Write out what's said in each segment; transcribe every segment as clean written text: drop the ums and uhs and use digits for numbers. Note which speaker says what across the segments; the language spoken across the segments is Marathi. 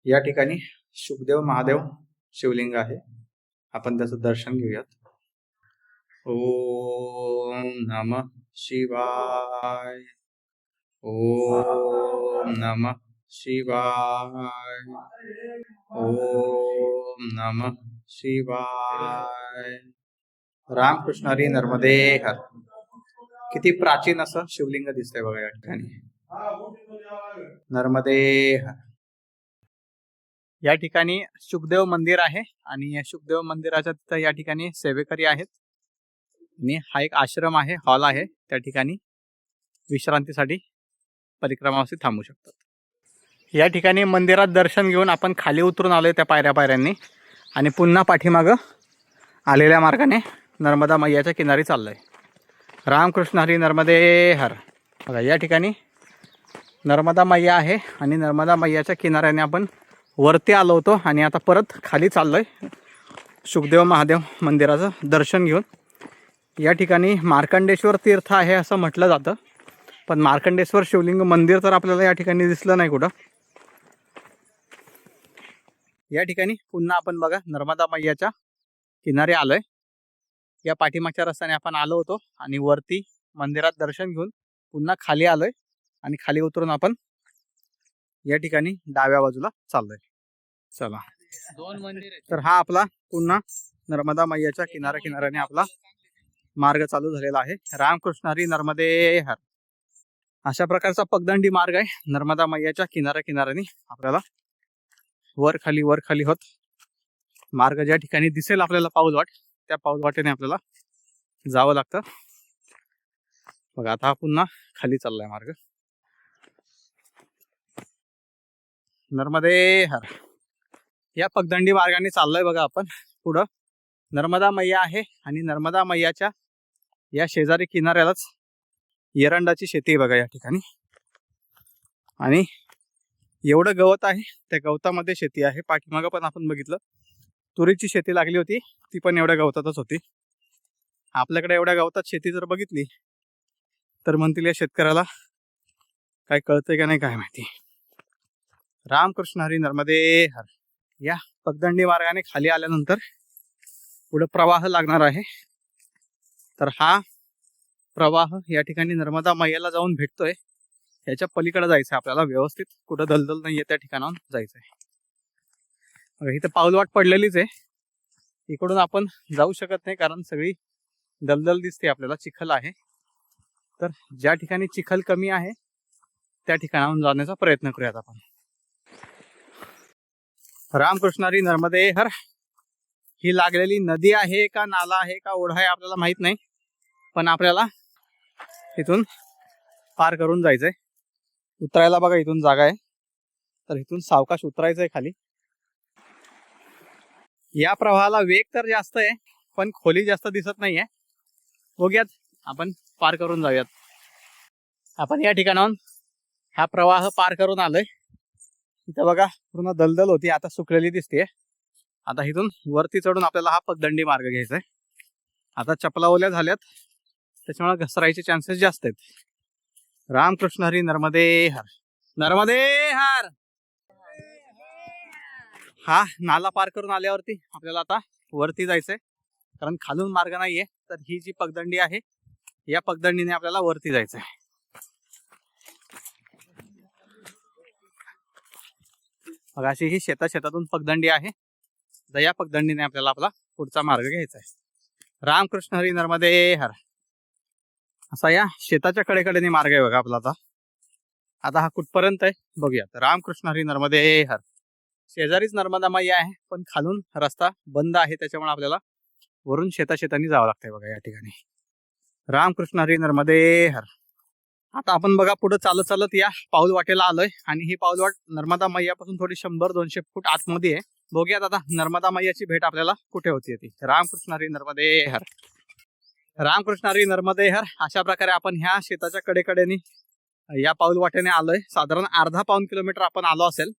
Speaker 1: या ठिकाणी शुकदेव महादेव शिवलिंग आहे. आपण त्याचं दर्शन घेऊयात. ओम नमः शिवाय. ओम नमः शिवाय. ओम नमः शिवाय. रामकृष्ण हरी नर्मदे हर. किती प्राचीन असं शिवलिंग दिसतंय बघा या ठिकाणी. नर्मदे हर. या ठिकाणी शुकदेव मंदिर आहे आणि शुकदेव मंदिराच्या तिथं या ठिकाणी सेवेकरी आहेत आणि हा एक आश्रम आहे, हॉल आहे. त्या ठिकाणी विश्रांतीसाठी परिक्रमावासी थांबू शकतात. या ठिकाणी मंदिरात दर्शन घेऊन आपण खाली उतरून आलोय त्या पायऱ्यांनी आणि पुन्हा पाठीमागं आलेल्या मार्गाने नर्मदा मैयाच्या किनारी चाललोय. रामकृष्ण हरी नर्मदे हर. बघा या ठिकाणी नर्मदा मैया आहे आणि नर्मदा मैयाच्या किनाऱ्याने आपण वरती आलो होतो आणि आता परत खाली चाललोय शुकदेव महादेव मंदिराचं दर्शन घेऊन. या ठिकाणी मार्कंडेश्वर तीर्थ आहे असं म्हटलं जातं, पण मार्कंडेश्वर शिवलिंग मंदिर तर आपल्याला या ठिकाणी दिसलं नाही कुठं. या ठिकाणी पुन्हा आपण बघा नर्मदा मैयाच्या किनारी आलोय. या पाठीमागच्या रस्त्याने आपण आलो होतो आणि वरती मंदिरात दर्शन घेऊन पुन्हा खाली आलोय आणि खाली उतरून आपण या ठिकाणी डाव्या बाजूला चाललोय. चला,
Speaker 2: दोन मंदिर आहेत.
Speaker 1: तर हा आपला पुन्हा नर्मदा मैयाच्या किनाऱ्याने आपला मार्ग चालू झालेला आहे. रामकृष्ण हरी नर्मदे हर. अशा प्रकारचा पगदंडी मार्ग आहे. नर्मदा मैयाच्या किनाऱ्याने आपल्याला वर खाली होत मार्ग ज्या ठिकाणी दिसेल आपल्याला पाऊलवाट, त्या पाऊलवाटेने आपल्याला जावं लागतं. बघा आता हा पुन्हा खाली चाललाय मार्ग. नर्मदे हर. या पगदंडी मार्गाने चाललोय बघा आपण. पुढं नर्मदा मैया आहे आणि नर्मदा मैयाच्या या शेजारी किनाऱ्यालाच एरंडाची शेती आहे बघा या ठिकाणी. आणि एवढं गवत आहे, त्या गवतामध्ये शेती आहे. पाठीमागं पण आपण बघितलं तुरीची शेती लागली होती, ती पण एवढ्या गवतातच होती. आपल्याकडे एवढ्या गवतात शेती जर बघितली तर म्हणतील या शेतकऱ्याला काय कळतंय का नाही काय माहिती. रामकृष्ण हरी नर्मदे हर. या पगदंडी मार्गाने खाली आल्यानंतर पुढे प्रवाह लागणार आहे. तर हा प्रवाह या ठिकाणी नर्मदा मैयाला जाऊन भेटतोय. याच्या पलीकडे जायचंय आपल्याला, व्यवस्थित कुठं दलदल नाहीये त्या ठिकाणाहून जायचंय. इथं पाऊलवाट पडलेलीच आहे, इकडून आपण जाऊ शकत नाही कारण सगळी दलदल दिसते आपल्याला, चिखल आहे. तर ज्या ठिकाणी चिखल कमी आहे त्या ठिकाणाहून जाण्याचा प्रयत्न करूयात आपण. रामकृष्ण हरी नर्मदे हर. ही लागलेली नदी आहे का नाला आहे का ओढा आहे आपल्याला माहित नाही, पण आपल्याला इथून पार करून जायचंय. उतरायला बघा इथून जागा आहे, तर इथून सावकाश उतरायचंय खाली. या प्रवाहाला वेग तर जास्त आहे पण खोली जास्त दिसत नाहीये. बघूयात, आपण पार करून जाऊयात. आपण या ठिकाणाहून हा प्रवाह पार करून आलोय. इथं बघा पूर्ण दलदल होती, आता सुकलेली दिसते. आता इथून वरती चढून आपल्याला हा पगदंडी मार्ग घ्यायचा आहे. आता चपला ओल्या झाल्यात त्याच्यामुळे घसरायचे चान्सेस जास्त आहेत. रामकृष्ण हरी नर्मदे हर. नर्मदे हर. हा नाला पार करून आल्यावरती आपल्याला आता वरती जायचंय कारण खालून मार्ग नाहीये. तर ही जी पगदंडी आहे या पगदंडीने आपल्याला वरती जायचंय. बघा अशी ही शेतातून पगदंडी आहे. तर या पगदंडीने आपल्याला आपला पुढचा मार्ग घ्यायचा आहे. रामकृष्ण हरी नर्मदे हर. असा या शेताच्या कडेकडेने मार्ग आहे बघा आपला. आता हा कुठपर्यंत आहे बघूयात. रामकृष्ण हरी नर्मदे हर. शेजारीच नर्मदा मैया आहे पण खालून रस्ता बंद आहे, त्याच्यामुळे आपल्याला वरून शेतानी जावं लागतंय बघा या ठिकाणी. रामकृष्ण हरी नर्मदे हर. आता आपण बघा पुढे चालत या पाऊल वाटेला आलोय आणि ही पाऊल वाट नर्मदा मैयापासून थोडी 100-200 फूट आतमध्ये आहे. बघूयात आता नर्मदा मैयाची भेट आपल्याला कुठे होती ती. रामकृष्ण हरी नर्मदे हर. रामकृष्ण हरी नर्मदे हर. अशा प्रकारे आपण ह्या शेताच्या कडेकडेने या पाऊल वाटेने आलोय. साधारण अर्धा-पाऊण किलोमीटर आपण आलो असेल.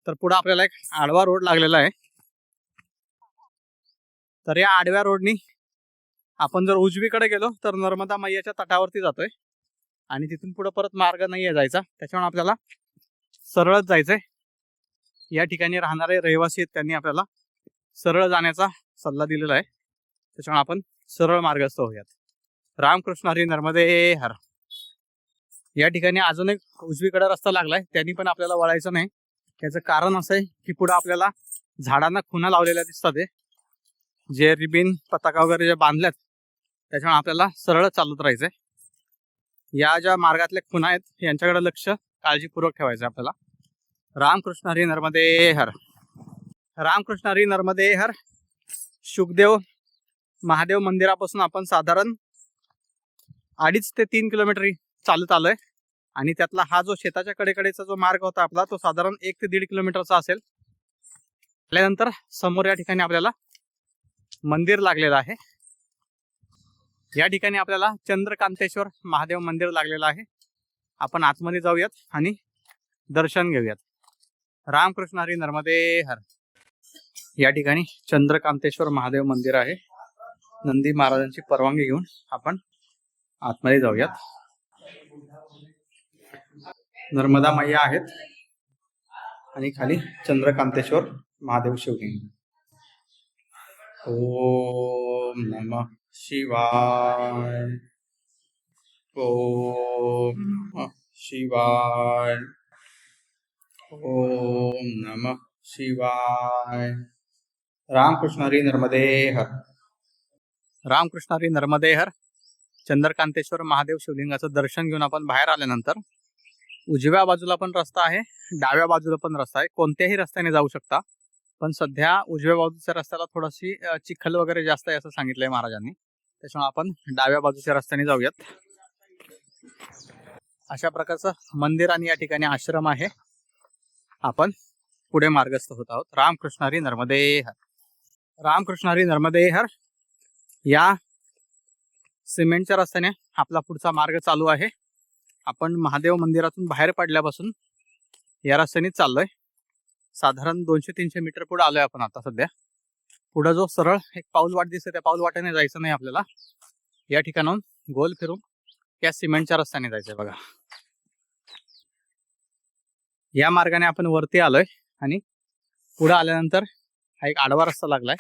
Speaker 1: तर पुढे आपल्याला एक आडवा रोड लागलेला आहे. तर या आडव्या रोडनी आपण जर उजवीकडे गेलो तर नर्मदा मैयाच्या तटावरती जातोय आणि तिथून पुढे परत मार्ग नाहीये जायचा, त्याच्यामुळे आपल्याला सरळच जायचंय. या ठिकाणी राहणारे रहिवासी आहेत, त्यांनी आपल्याला सरळ जाण्याचा सल्ला दिलेला आहे, त्याच्यामुळे आपण सरळ मार्गस्थ होऊयात. रामकृष्ण हरी नर्मदे हर. या ठिकाणी अजून एक उजवीकडे रस्ता लागलाय, त्यांनी पण आपल्याला वळायचं नाही. त्याचं कारण असं आहे की पुढे आपल्याला झाडांना खुणा लावलेल्या दिसतात, जे रिबिन पताका वगैरे जे बांधल्यात, त्याच्यामुळे आपल्याला सरळ चालत राहायचंय. या ज्या मार्गातल्या खुणा आहेत यांच्याकडे लक्ष काळजीपूर्वक ठेवायचं आपल्याला. रामकृष्ण हरी नर्मदे हर. रामकृष्ण हरी नर्मदे हर. शुकदेव महादेव मंदिरापासून आपण साधारण 2.5 ते 3 किलोमीटर चालत आलोय, आणि त्यातला हा जो शेताच्या कडेकडेचा जो मार्ग होता आपला, तो साधारण 1 ते 1.5 किलोमीटरचा असेल. त्यानंतर समोर या ठिकाणी आपल्याला मंदिर लागलेलं आहे. या ठिकाणी आपल्याला चंद्रकांतेश्वर महादेव मंदिर लागलेलं आहे. आपण आतमध्ये जाऊयात आणि दर्शन घेऊयात. रामकृष्ण हरी नर्मदे हर. या ठिकाणी चंद्रकांतेश्वर महादेव मंदिर आहे. नंदी महाराजांची परवानगी घेऊन आपण आतमध्ये जाऊयात. नर्मदा मैया आहेत आणि खाली चंद्रकांतेश्वर महादेव शिवलिंग. ओम नमः शिवाय. ओम नमः शिवाय. ओम नमः शिवाय. रामकृष्ण हरी नर्मदे हर. रामकृष्ण हरी नर्मदे हर. चंद्रकांतेश्वर महादेव शिवलिंगाचं दर्शन घेऊन आपण बाहेर आल्यानंतर उजव्या बाजूला पण रस्ता आहे, डाव्या बाजूला पण रस्ता आहे. कोणत्याही रस्त्याने जाऊ शकता, पण सध्या उजव्या बाजूच्या रस्त्याला थोडीशी चिखल वगैरे जास्त आहे असं सांगितलंय महाराजांनी, त्याच्यामुळे आपण डाव्या बाजूच्या रस्त्याने जाऊयात. अशा प्रकारचं मंदिर आणि या ठिकाणी आश्रम आहे. आपण पुढे मार्गस्थ होत आहोत. रामकृष्ण हरी नर्मदे हर. रामकृष्ण हरी नर्मदे हर. या सिमेंटच्या रस्त्याने आपला पुढचा मार्ग चालू आहे. आपण महादेव मंदिरातून बाहेर पडल्यापासून या रस्त्याने चाललोय. साधारण 200-300 मीटर पुढे आलोय आपण आता सध्या. पुढे जो सरळ एक पाऊल वाट दिसते, त्या पाऊल वाटेने जायचं नाही आपल्याला. या ठिकाणाहून गोल फिरून या सिमेंटच्या रस्त्याने जायचंय बघा. या मार्गाने आपण वरती आलोय आणि पुढे आल्यानंतर हा एक आडवा रस्ता लागलाय.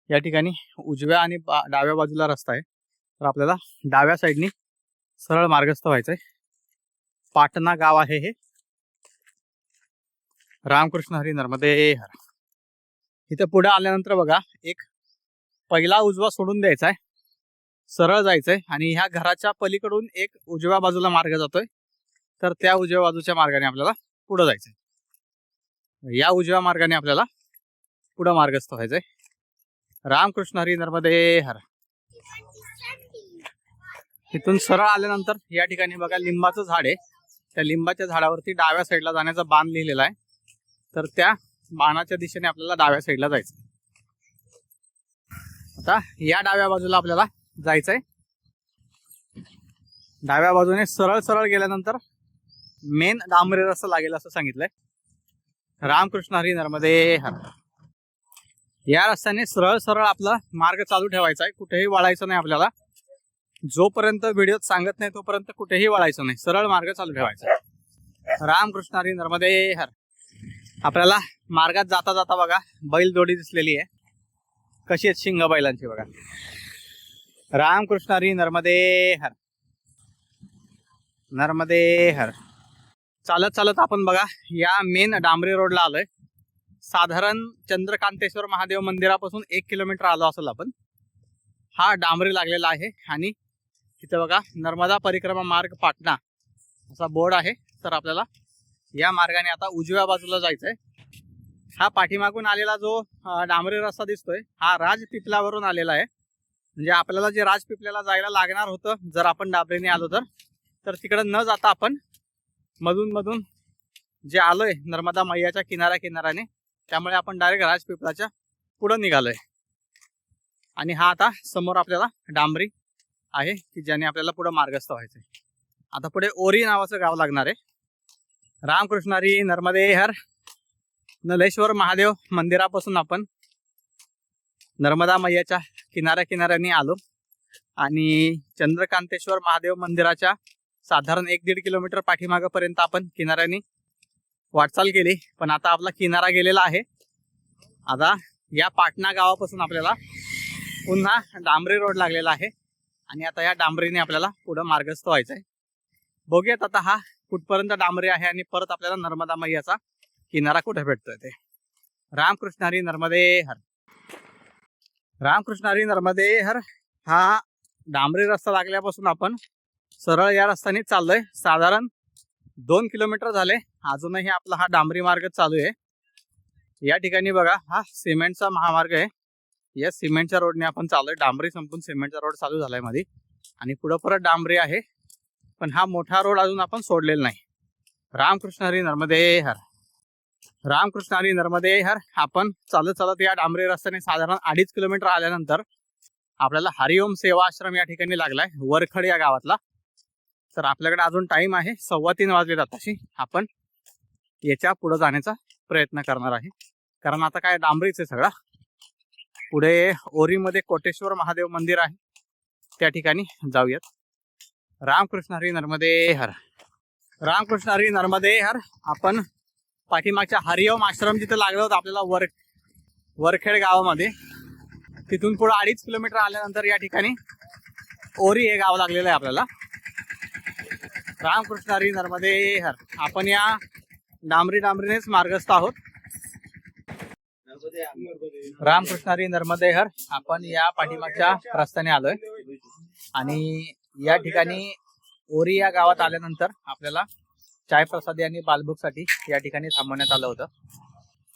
Speaker 1: या ठिकाणी उजव्या आणि डाव्या बाजूला रस्ता आहे, तर आपल्याला डाव्या साईडनी सरळ मार्गस्थ व्हायचंय. पाटणा गाव आहे हे. रामकृष्ण हरी नर्मदे हर. इथे पुढे आल्यानंतर बघा एक पहिला उजवा सोडून द्यायचा आहे, सरळ जायचंय आणि ह्या घराच्या पलीकडून एक उजव्या बाजूला मार्ग जातोय, तर त्या उजव्या बाजूच्या मार्गाने आपल्याला पुढे जायचंय. या उजव्या मार्गाने आपल्याला पुढे मार्गस्थ व्हायचंय. रामकृष्ण हरी नर्मदे हर. इथून सरळ आल्यानंतर या ठिकाणी बघा लिंबाचं झाड आहे. त्या लिंबाच्या झाडावरती डाव्या साईडला जाण्याचा बाण लिहिलेला आहे, तर त्या बाणाच्या दिशेने आपल्याला डाव्या साईडला जायचं. आता या डाव्या बाजूला आपल्याला जायचंय. डाव्या बाजूने सरळ सरळ गेल्यानंतर मेन डांबरी रस्ता लागेल असं सांगितलंय. रामकृष्ण हरी नर्मदे हर. या रस्त्याने सरळ सरळ आपला मार्ग चालू ठेवायचा आहे, कुठेही वळायचं नाही आपल्याला. जोपर्यंत व्हिडिओत सांगत नाही तोपर्यंत कुठेही वळायचं नाही, सरळ मार्ग चालू ठेवायचा. रामकृष्ण हरी नर्मदे हर. आपल्याला मार्गात जाता जाता बघा बैल जोडी दिसलेली आहे. कशी आहेत शिंग बैलांची बघा. रामकृष्ण हरी नर्मदे हर. नर्मदे हर. चालत चालत आपण बघा या मेन डांबरी रोडला आलोय. साधारण चंद्रकांतेश्वर महादेव मंदिरापासून 1 किलोमीटर आलो असेल आपण. हा डांबरी लागलेला आहे आणि तिथे बघा नर्मदा परिक्रमा मार्ग पाटणा असा बोर्ड आहे. तर आपल्याला या मार्गाने आता उजव्या बाजूला जायचंय. हा पाठीमागून आलेला जो डांबरी रस्ता दिसतोय हा राजपिपल्यावरून आलेला आहे. म्हणजे आपल्याला जे राजपिपल्याला जायला लागणार होतं जर आपण डांबरीने आलो तर तिकडे न जाता आपण मधून मधून जे आलोय नर्मदा मैयाच्या किनाऱ्याने, त्यामुळे आपण डायरेक्ट राजपिपलाच्या पुढे निघालोय. आणि हा आता समोर आपल्याला डांबरी आहे की ज्याने आपल्याला पुढे मार्गस्थ व्हायचंय. आता पुढे ओरी नावाचं गाव लागणार आहे. रामकृष्ण हरी नर्मदे हर. नलेश्वर महादेव मंदिरापासून आपण नर्मदा मैयाच्या किनाऱ्याने आलो आणि चंद्रकांतेश्वर महादेव मंदिराच्या साधारण 1-1.5 किलोमीटर पाठीमागपर्यंत आपण किनाऱ्याने वाटचाल केली, पण आता आपला किनारा गेलेला आहे. आता या पाटणा गावापासून आपल्याला पुन्हा डांबरी रोड लागलेला आहे आणि आता या डांबरीने आपल्याला पुढे मार्गस्थ व्हायचं आहे. बघूयात आता हा कुठपर्यंत डांबरी आहे आणि परत आपल्याला नर्मदा मैयाचा किनारा कुठे भेटतोय ते. रामकृष्ण हरी नर्मदे हर. रामकृष्ण हरी नर्मदे हर. हा डांबरी रस्ता लागल्यापासून आपण सरळ या रस्त्याने चाललोय. साधारण 2 किलोमीटर झाले. अजूनही आपला हा डांबरी मार्ग चालू आहे. या ठिकाणी बघा हा सिमेंटचा महामार्ग आहे. या सिमेंटच्या रोडने आपण चाललोय. डांबरी संपून सिमेंटचा रोड चालू झालाय मध्ये आणि पुढे परत डांबरी आहे, पण हा मोठा रोड अजून आपण सोडलेला नाही. रामकृष्ण हरी नर्मदे हर. रामकृष्ण हरी नर्मदे हर. आपण चालत चालत या डांबरी रस्त्याने साधारण 2.5 किलोमीटर आल्यानंतर आपल्याला हरिओम सेवा आश्रम या ठिकाणी लागलाय, वरखड या गावातला. तर आपल्याकडे अजून टाइम आहे, 2:15 वाजले आताशी. आपण याच्या पुढे जाण्याचा प्रयत्न करणार आहे, कारण आता काय डांबरीच आहे सगळा. पुढे ओरीमध्ये कोटेश्वर महादेव मंदिर आहे, त्या ठिकाणी जाऊयात. रामकृष्ण हरी नर्मदे हर. रामकृष्ण हरी नर्मदे हर. आपण पाठीमागच्या हरिओम आश्रम जिथे लागलं होतं आपल्याला वरखेड गावामध्ये, तिथून पुढे 2.5 किलोमीटर आल्यानंतर या ठिकाणी ओरी हे गाव लागलेलं आहे आपल्याला. रामकृष्ण हरी नर्मदे हर. आपण या डांबरीनेच मार्गस्थ आहोत. रामकृष्ण हरी नर्मदे हर. आपण या पाठीमागच्या रस्त्याने आलोय आणि या ठिकाणी ओरी या गावात आल्यानंतर आपल्याला चाय प्रसादी आणि बालभोगसाठी या ठिकाणी थांबवण्यात आलं होतं.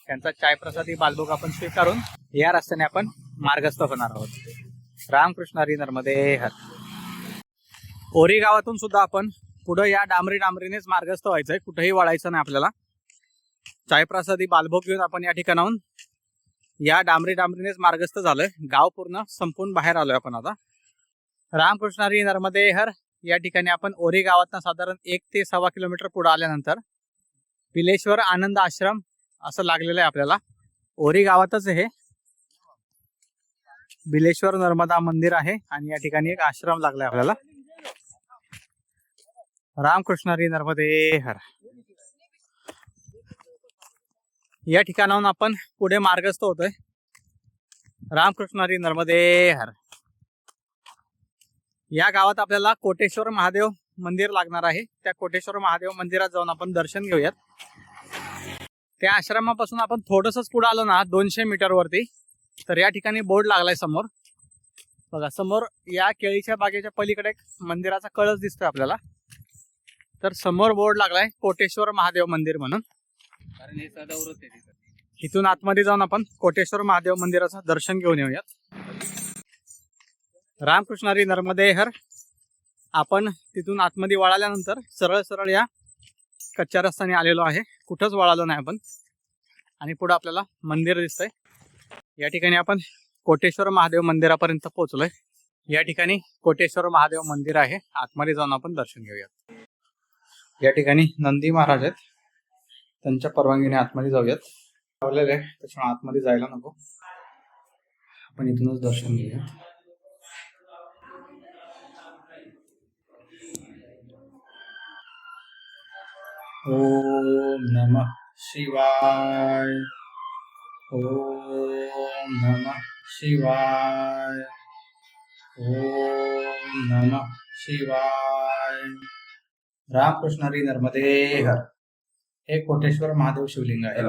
Speaker 1: त्यांचा चाय प्रसादी बालभोग आपण स्वीकारून या रस्त्याने आपण मार्गस्थ होणार आहोत. रामकृष्ण हरी नर्मदे हर. ओरी गावातून सुद्धा आपण पुढे या डांबरीनेच मार्गस्थ व्हायचंय, कुठेही वळायचं नाही आपल्याला. चाय प्रसादी बालभोग घेऊन आपण या ठिकाणाहून या डांबरीनेच मार्गस्थ झालोय. गाव पूर्ण संपून बाहेर आलोय आपण आता. रामकृष्ण हरी नर्मदे हर. या ठिकाणी आपण ओरी गावातनं साधारण 1 ते 1.25 किलोमीटर पुढे आल्यानंतर बिलेश्वर आनंद आश्रम असं लागलेलं आहे आपल्याला. ओरी गावातच हे बिलेश्वर नर्मदा मंदिर आहे आणि या ठिकाणी एक आश्रम लागलाय आपल्याला. रामकृष्ण हरी नर्मदे हर. या ठिकाणाहून आपण पुढे मार्गस्थ होतोय. रामकृष्ण हरी नर्मदे हर. या गावात आपल्याला कोटेश्वर महादेव मंदिर लागणार आहे. त्या कोटेश्वर महादेव मंदिरात जाऊन आपण दर्शन घेऊयात. त्या आश्रमापासून आपण थोडंसंच पुढे आलो ना 200 मीटर वरती, तर या ठिकाणी बोर्ड लागलाय समोर बघा. समोर या केळीच्या बागेच्या पलीकडे एक मंदिराचा कळस दिसतोय आपल्याला. तर समोर बोर्ड लागलाय कोटेश्वर महादेव मंदिर म्हणून. कारण हे सदाव्रत आहे. इथून आतमध्ये जाऊन आपण कोटेश्वर महादेव मंदिराचं दर्शन घेऊन येऊयात. रामकृष्ण हरी नर्मदे हर. आपण तिथून आतमध्ये वळाल्यानंतर सरळ या कच्च्या रस्त्याने आलेलो आहे, कुठंच वळालो नाही आपण. आणि पुढे आपल्याला मंदिर दिसतंय. या ठिकाणी आपण कोटेश्वर महादेव मंदिरापर्यंत पोहोचलोय. या ठिकाणी कोटेश्वर महादेव मंदिर आहे, आतमध्ये जाऊन आपण दर्शन घेऊयात. या ठिकाणी नंदी महाराज आहेत, त्यांच्या परवानगीने आतमध्ये जाऊयात. लावलेलं आहे त्याच्यामुळे आतमध्ये जायला नको, आपण इथूनच दर्शन घेऊयात. ओम नमः शिवाय. ओम नमः शिवाय. ओम नमः शिवाय. रामकृष्ण हरी नर्मदे हर. हे कोटेश्वर महादेव शिवलिंग आहे.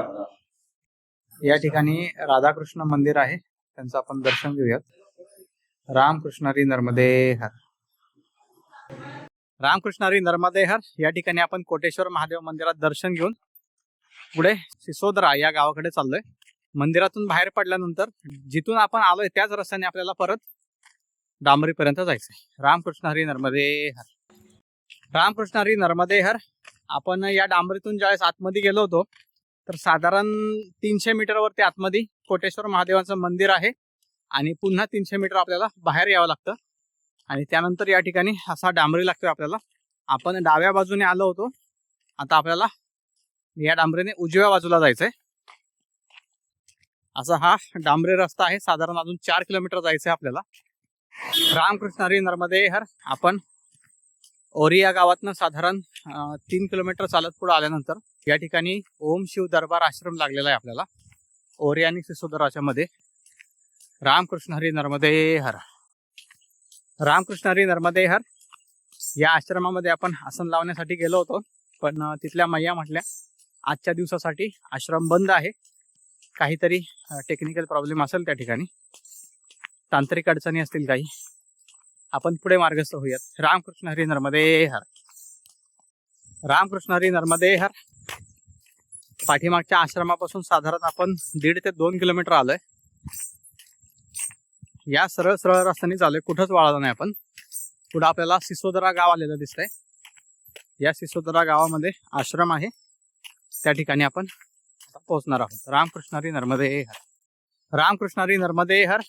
Speaker 1: या ठिकाणी राधाकृष्ण मंदिर आहे, त्यांचं आपण दर्शन घेऊयात. रामकृष्ण हरी नर्मदे हर. रामकृष्ण हरी नर्मदे हर. या ठिकाणी आपण कोटेश्वर महादेव मंदिरात दर्शन घेऊन पुढे सिसोदरा या गावाकडे चाललोय. मंदिरातून बाहेर पडल्यानंतर जिथून आपण आलोय त्याच रस्त्याने आपल्याला परत डांबरीपर्यंत जायचंय. रामकृष्ण हरी नर्मदे हर. रामकृष्ण हरी नर्मदे हर. आपण या डांबरीतून ज्यावेळेस आतमध्ये गेलो होतो तर साधारण 300 मीटरवरती आतमध्ये कोटेश्वर महादेवाचं मंदिर आहे आणि पुन्हा 300 मीटर आपल्याला बाहेर यावं लागतं आणि त्यानंतर या ठिकाणी असा डांबरी लागतोय आपल्याला. आपण डाव्या बाजूने आलो होतो, आता आपल्याला या डांबरीने उजव्या बाजूला जायचंय. असा हा डांबरी रस्ता आहे. साधारण अजून 4 किलोमीटर जायचंय आपल्याला. रामकृष्ण हरी नर्मदे हर. आपण ओरी या गावातनं साधारण 3 किलोमीटर चालत पुढे आल्यानंतर या ठिकाणी ओम शिव दरबार आश्रम लागलेला आहे आपल्याला. ओरी आणि सिसोदराच्या मध्ये. रामकृष्ण हरी नर्मदे हर. रामकृष्ण हरी नर्मदे हर. या आश्रमामध्ये आपण आसन लावण्यासाठी गेलो होतो, पण तिथल्या मैया म्हटल्या आजच्या दिवसासाठी आश्रम बंद आहे. काहीतरी टेक्निकल प्रॉब्लेम असेल त्या ठिकाणी, तांत्रिक अडचणी असतील काही. आपण पुढे मार्गस्थ होऊयात. रामकृष्ण हरी नर्मदे हर. रामकृष्ण हरी नर्मदे हर. पाठीमागच्या आश्रमापासून साधारण आपण 1.5 ते 2 किलोमीटर आलोय. या सरळ सरळ रस्त्याने चाललोय, कुठंच वाळलो नाही आपण. पुढे आपल्याला सिसोदरा गाव आलेलं दिसतंय. या सिसोदरा गावामध्ये आश्रम आहे, त्या ठिकाणी आपण पोहोचणार आहोत. रामकृष्ण हरी नर्मदे हर. रामकृष्ण हरी नर्मदे हर.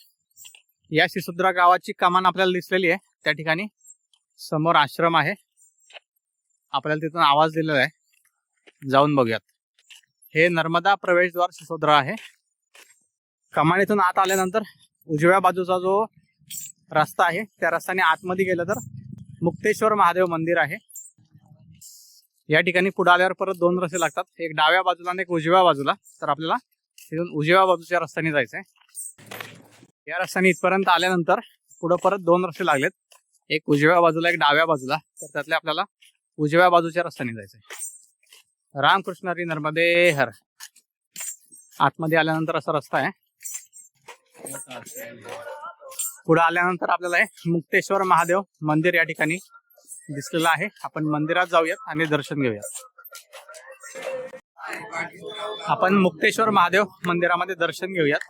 Speaker 1: या सिसोदरा गावाची कमान आपल्याला दिसलेली आहे. त्या ठिकाणी समोर आश्रम आहे. आपल्याला तिथून आवाज दिलेला आहे, जाऊन बघूयात. हे नर्मदा प्रवेशद्वार सिसोदरा आहे. कमानीतून आत आल्यानंतर उजव्या बाजूचा जो रस्ता आहे त्या रस्त्याने आतमध्ये गेलं तर मुक्तेश्वर महादेव मंदिर आहे. या ठिकाणी पुढे आल्यावर परत 2 रस्ते लागतात, एक डाव्या बाजूला आणि एक उजव्या बाजूला. तर आपल्याला तिथून उजव्या बाजूच्या रस्त्याने जायचंय. या रस्त्याने इथपर्यंत आल्यानंतर पुढे परत 2 रस्ते लागलेत, एक उजव्या बाजूला एक डाव्या बाजूला. तर त्यातले आपल्याला उजव्या बाजूच्या रस्त्याने जायचंय. रामकृष्ण हरी नर्मदे हर. आतमध्ये आल्यानंतर असा रस्ता आहे. पुढे आल्यानंतर आपल्याला मुक्तेश्वर महादेव मंदिर या ठिकाणी दिसलेलं आहे. आपण मंदिरात जाऊयात आणि दर्शन घेऊयात. आपण मुक्तेश्वर महादेव मंदिरामध्ये दर्शन घेऊयात.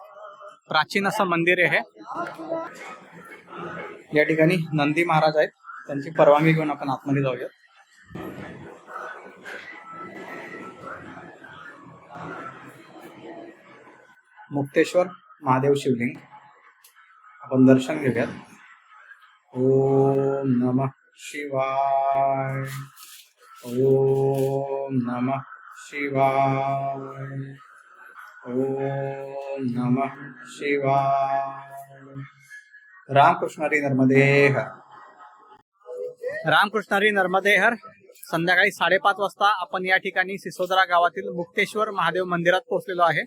Speaker 1: प्राचीन असं मंदिर आहे. या ठिकाणी नंदी महाराज आहेत, त्यांची परवानगी घेऊन आपण आतमध्ये जाऊयात. मुक्तेश्वर महादेव शिवलिंग आपण दर्शन घेऊयात. ओम नमः शिवाय. ओम नमः शिवाय. ओम नमः शिवाय. रामकृष्ण हरी नर्मदे हर. रामकृष्ण हरी नर्मदे हर. संध्याकाळी 5:30 वाजता आपण या ठिकाणी सिसोदरा गावातील मुक्तेश्वर महादेव मंदिरात पोहोचलेलो आहे.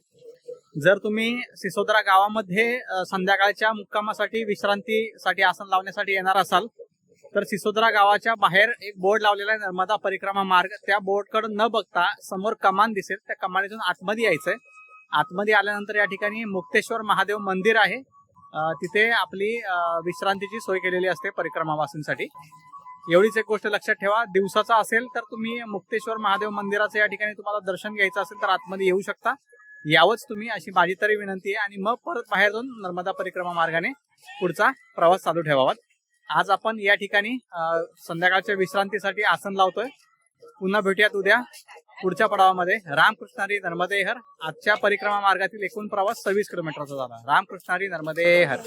Speaker 1: जर तुम्ही सिसोदरा गावामध्ये संध्याकाळच्या मुक्कामासाठी विश्रांतीसाठी आसन लावण्यासाठी येणार असाल तर सिसोदरा गावाच्या बाहेर एक बोर्ड लावलेला आहे, नर्मदा परिक्रमा मार्ग. त्या बोर्डकडे न बघता समोर कमान दिसेल, त्या कमानीतून आतमध्ये यायचंय. आतमध्ये आल्यानंतर या ठिकाणी मुक्तेश्वर महादेव मंदिर आहे. तिथे आपली विश्रांतीची सोय केलेली असते परिक्रमावासींसाठी. एवढीच एक गोष्ट लक्षात ठेवा, दिवसाचा असेल तर तुम्ही मुक्तेश्वर महादेव मंदिराचं या ठिकाणी तुम्हाला दर्शन घ्यायचं असेल तर आतमध्ये येऊ शकता. यावंच तुम्ही, अशी माझी तरी विनंती आहे. आणि मग परत बाहेर जाऊन नर्मदा परिक्रमा मार्गाने पुढचा प्रवास चालू ठेवावा. आज आपण या ठिकाणी संध्याकाळच्या विश्रांतीसाठी आसन लावतोय. पुन्हा भेटूयात उद्या पुढच्या पडावामध्ये. रामकृष्ण हरी नर्मदे हर. आजच्या परिक्रमा मार्गातील एकूण प्रवास 26 किलोमीटरचा झाला. रामकृष्ण हरी नर्मदे हर.